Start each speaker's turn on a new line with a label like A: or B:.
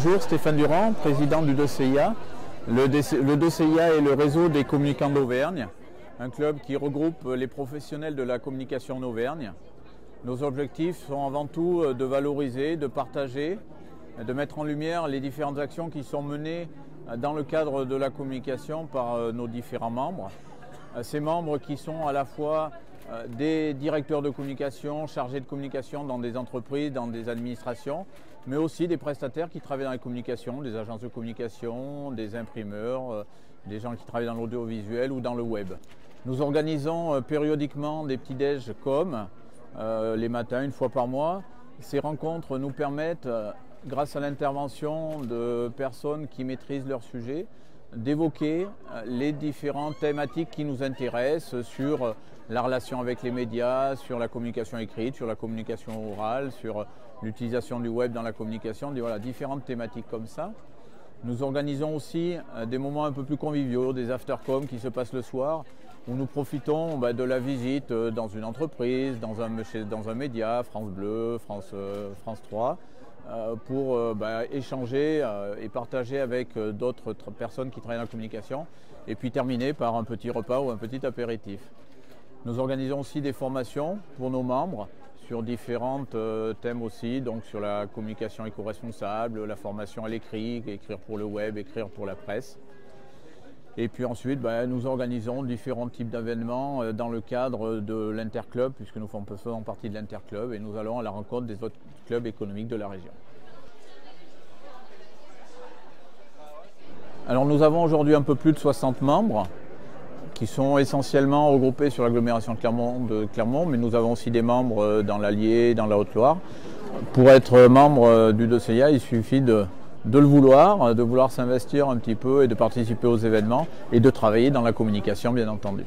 A: Bonjour, Stéphane Durand, président du 2CIA. Le 2CIA est le réseau des communicants d'Auvergne, un club qui regroupe les professionnels de la communication en Auvergne. Nos objectifs sont avant tout de valoriser, de partager, de mettre en lumière les différentes actions qui sont menées dans le cadre de la communication par nos différents membres. Ces membres qui sont à la fois des directeurs de communication, chargés de communication dans des entreprises, dans des administrations, mais aussi des prestataires qui travaillent dans la communication, des agences de communication, des imprimeurs, des gens qui travaillent dans l'audiovisuel ou dans le web. Nous organisons périodiquement des petits déj com les matins, une fois par mois. Ces rencontres nous permettent, grâce à l'intervention de personnes qui maîtrisent leur sujet, d'évoquer les différentes thématiques qui nous intéressent sur la relation avec les médias, sur la communication écrite, sur la communication orale, sur l'utilisation du web dans la communication, voilà, différentes thématiques comme ça. Nous organisons aussi des moments un peu plus conviviaux, des after-com qui se passent le soir, où nous profitons de la visite dans une entreprise, dans un média, France Bleu, France 3, pour échanger et partager avec d'autres personnes qui travaillent dans la communication, et puis terminer par un petit repas ou un petit apéritif. Nous organisons aussi des formations pour nos membres sur différents thèmes aussi, donc sur la communication éco-responsable, la formation à l'écrit, écrire pour le web, écrire pour la presse. Et puis ensuite, nous organisons différents types d'événements dans le cadre de l'Interclub, puisque nous faisons partie de l'Interclub, et nous allons à la rencontre des autres clubs économiques de la région. Alors nous avons aujourd'hui un peu plus de 60 membres, qui sont essentiellement regroupés sur l'agglomération de Clermont, mais nous avons aussi des membres dans l'Allier, dans la Haute-Loire. Pour être membre du 2CIA, il suffit de vouloir s'investir un petit peu et de participer aux événements et de travailler dans la communication, bien entendu.